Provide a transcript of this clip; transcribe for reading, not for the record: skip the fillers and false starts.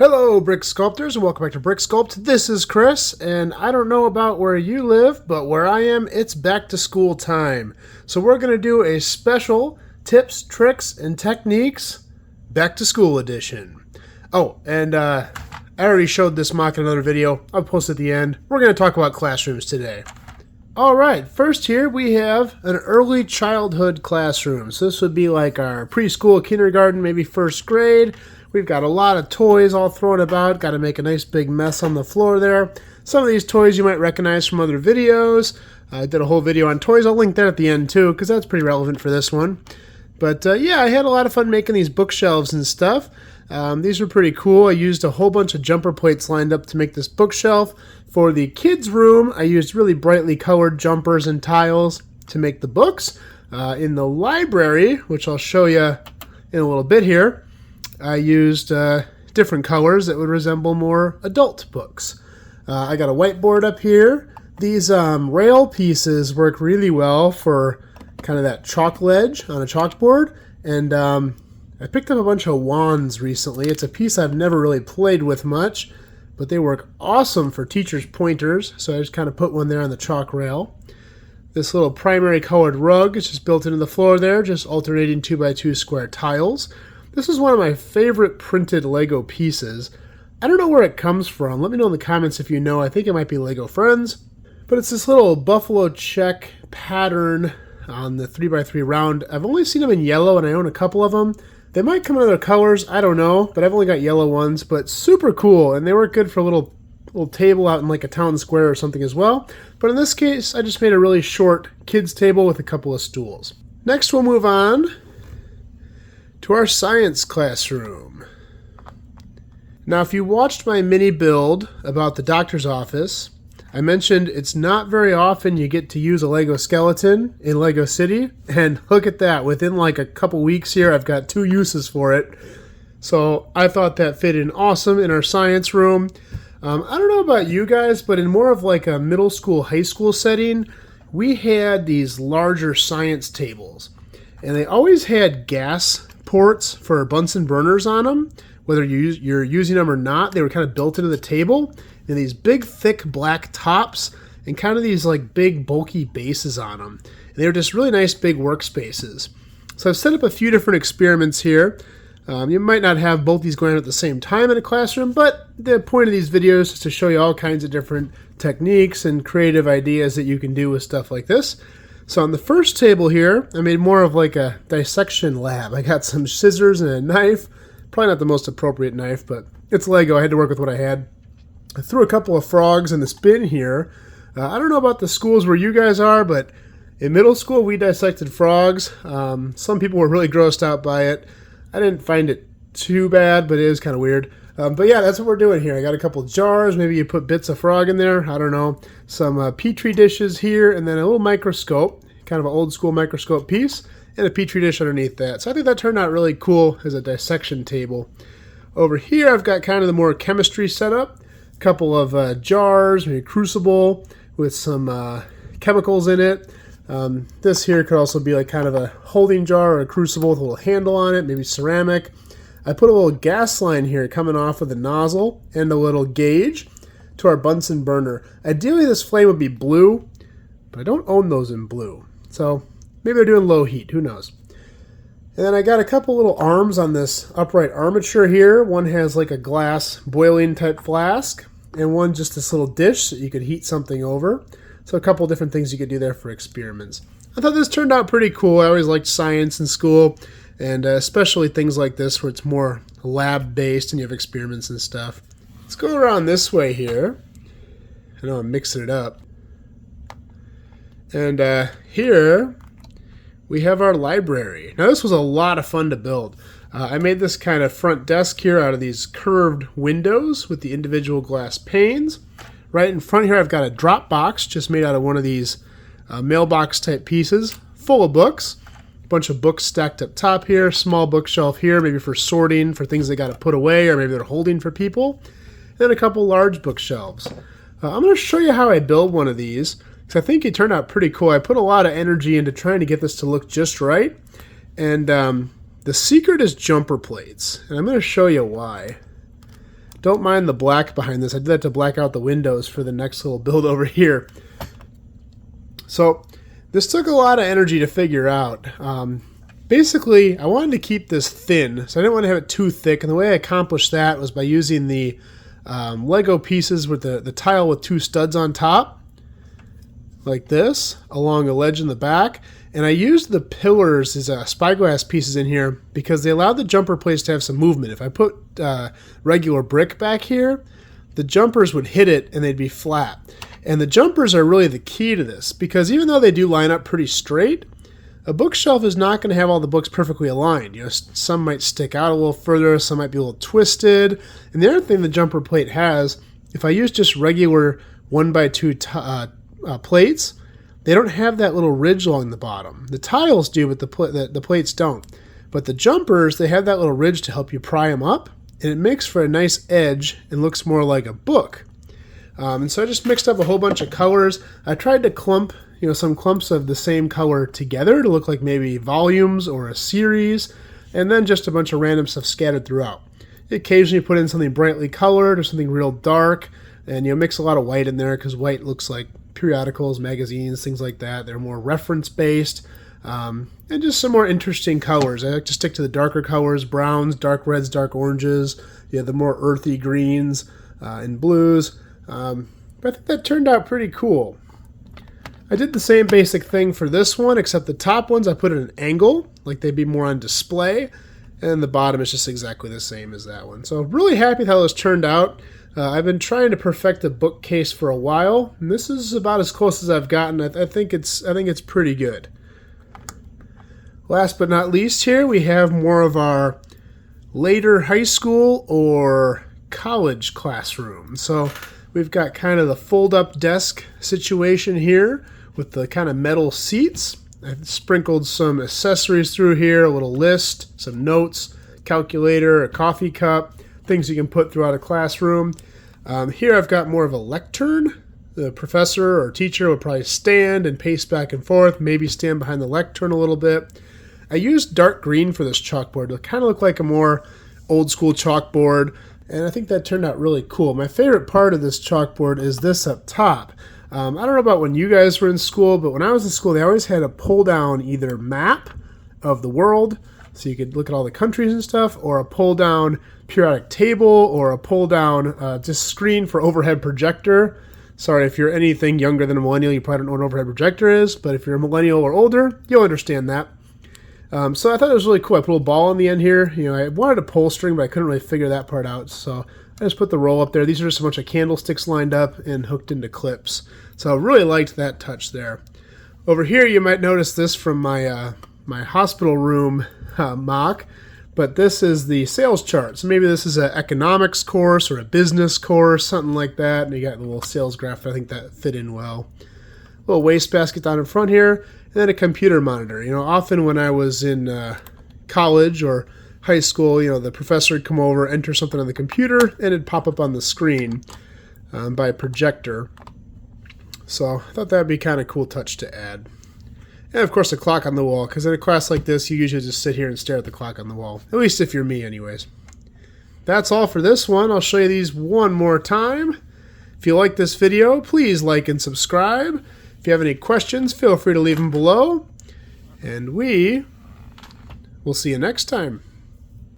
Hello, Brick Sculptors, and welcome back to Brick Sculpt. This is Chris, and I don't know about where you live, but where I am, it's back to school time. So we're going to do a special tips, tricks, and techniques back to school edition. Oh, and I already showed this mock in another video. I'll post it at the end. We're going to talk about classrooms today. All right, first here we have an early childhood classroom. So this would be like our preschool, kindergarten, maybe first grade. We've got a lot of toys all thrown about. Got to make a nice big mess on the floor there. Some of these toys you might recognize from other videos. I did a whole video on toys. I'll link that at the end too, because that's pretty relevant for this one. But yeah, I had a lot of fun making these bookshelves and stuff. These were pretty cool. I used a whole bunch of jumper plates lined up to make this bookshelf. For the kids' room, I used really brightly colored jumpers and tiles to make the books. In the library, which I'll show you in a little bit here, I used different colors that would resemble more adult books. I got a whiteboard up here. These rail pieces work really well for kind of that chalk ledge on a chalkboard. And I picked up a bunch of wands recently. It's a piece I've never really played with much, but they work awesome for teachers' pointers. So I just kind of put one there on the chalk rail. This little primary colored rug is just built into the floor there, just alternating 2x2 square tiles. This is one of my favorite printed Lego pieces. I don't know where it comes from. Let me know in the comments if you know. I think it might be Lego Friends. But it's this little buffalo check pattern on the 3x3 round. I've only seen them in yellow, and I own a couple of them. They might come in other colors. I don't know. But I've only got yellow ones. But super cool. And they work good for a little table out in like a town square or something as well. But in this case, I just made a really short kids table with a couple of stools. Next, we'll move on to our science classroom. Now, if you watched my mini build about the doctor's office, I mentioned it's not very often you get to use a Lego skeleton in Lego City, and look at that, within like a couple weeks here, I've got 2 uses for it. So I thought that fit in awesome in our science room. I don't know about you guys, but in more of like a middle school, high school setting, we had these larger science tables, and they always had gas ports for Bunsen burners on them, whether you're using them or not. They were kind of built into the table, and these big thick black tops and kind of these like big bulky bases on them. And they were just really nice big workspaces. So I've set up a few different experiments here. You might not have both these going on at the same time in a classroom, but the point of these videos is to show you all kinds of different techniques and creative ideas that you can do with stuff like this. So on the first table here, I made more of like a dissection lab. I got some scissors and a knife. Probably not the most appropriate knife, but it's Lego. I had to work with what I had. I threw a couple of frogs in this bin here. I don't know about the schools where you guys are, but in middle school we dissected frogs. Some people were really grossed out by it. I didn't find it too bad, but it is kind of weird. But yeah, that's what we're doing here. I got a couple of jars. Maybe you put bits of frog in there. I don't know. Some Petri dishes here, and then a little microscope, kind of an old school microscope piece, and a Petri dish underneath that. So I think that turned out really cool as a dissection table. Over here, I've got kind of the more chemistry setup. A couple of jars, maybe a crucible with some chemicals in it. This here could also be like kind of a holding jar or a crucible with a little handle on it, maybe ceramic. I put a little gas line here coming off of the nozzle and a little gauge to our Bunsen burner. Ideally, this flame would be blue, but I don't own those in blue. So maybe they're doing low heat, who knows. And then I got a couple little arms on this upright armature here. One has like a glass boiling type flask, and one just this little dish that you could heat something over. So a couple different things you could do there for experiments. I thought this turned out pretty cool. I always liked science in school, and especially things like this where it's more lab-based and you have experiments and stuff. Let's go around this way here. I know I'm mixing it up. And here we have our library. Now this was a lot of fun to build. I made this kind of front desk here out of these curved windows with the individual glass panes. Right in front here I've got a drop box just made out of one of these mailbox type pieces full of books. A bunch of books stacked up top here, small bookshelf here, maybe for sorting, for things they got to put away, or maybe they're holding for people. And then a couple large bookshelves. I'm going to show you how I build one of these, because I think it turned out pretty cool. I put a lot of energy into trying to get this to look just right. And the secret is jumper plates, and I'm going to show you why. Don't mind the black behind this. I did that to black out the windows for the next little build over here. So this took a lot of energy to figure out. Basically, I wanted to keep this thin, so I didn't want to have it too thick. And the way I accomplished that was by using the Lego pieces with the tile with 2 studs on top, like this, along a ledge in the back. And I used the pillars as spyglass pieces in here because they allowed the jumper plates to have some movement. If I put regular brick back here, the jumpers would hit it and they'd be flat. And the jumpers are really the key to this because even though they do line up pretty straight, a bookshelf is not going to have all the books perfectly aligned. You know, some might stick out a little further, some might be a little twisted. And the other thing the jumper plate has, if I use just regular 1x2 plates, they don't have that little ridge along the bottom. The tiles do, but the plates don't. But the jumpers, they have that little ridge to help you pry them up, and it makes for a nice edge and looks more like a book. And so I just mixed up a whole bunch of colors. I tried to clump, some clumps of the same color together to look like maybe volumes or a series, and then just a bunch of random stuff scattered throughout. Occasionally put in something brightly colored or something real dark, and mix a lot of white in there because white looks like periodicals, magazines, things like that. They're more reference-based, and just some more interesting colors. I like to stick to the darker colors, browns, dark reds, dark oranges, the more earthy greens and blues. But I think that turned out pretty cool. I did the same basic thing for this one, except the top ones I put at an angle, like they'd be more on display, and the bottom is just exactly the same as that one. So really happy with how this turned out. I've been trying to perfect a bookcase for a while, and this is about as close as I've gotten. I think it's pretty good. Last but not least here, we have more of our later high school or college classroom. So we've got kind of the fold-up desk situation here with the kind of metal seats. I've sprinkled some accessories through here, a little list, some notes, calculator, a coffee cup, things you can put throughout a classroom. Here I've got more of a lectern. The professor or teacher will probably stand and pace back and forth, maybe stand behind the lectern a little bit. I used dark green for this chalkboard to kind of look like a more old school chalkboard, and I think that turned out really cool. My favorite part of this chalkboard is this up top. I don't know about when you guys were in school, but when I was in school, they always had a pull-down either map of the world, so you could look at all the countries and stuff, or a pull-down periodic table, or a pull-down just screen for overhead projector. Sorry, if you're anything younger than a millennial, you probably don't know what an overhead projector is, but if you're a millennial or older, you'll understand that. So I thought it was really cool. I put a little ball on the end here. I wanted a pull string, but I couldn't really figure that part out, so I just put the roll up there. These are just a bunch of candlesticks lined up and hooked into clips. So I really liked that touch there. Over here, you might notice this from my my hospital room mock, but this is the sales chart. So maybe this is an economics course or a business course, something like that. And you got the little sales graph. I think that fit in well. A little wastebasket down in front here, and then a computer monitor. Often when I was in college or high school, the professor would come over, enter something on the computer, and it'd pop up on the screen by a projector. So I thought that'd be kind of cool touch to add. And of course a clock on the wall, because in a class like this, you usually just sit here and stare at the clock on the wall. At least if you're me anyways. That's all for this one. I'll show you these one more time. If you like this video, please like and subscribe. If you have any questions, feel free to leave them below. And we will see you next time.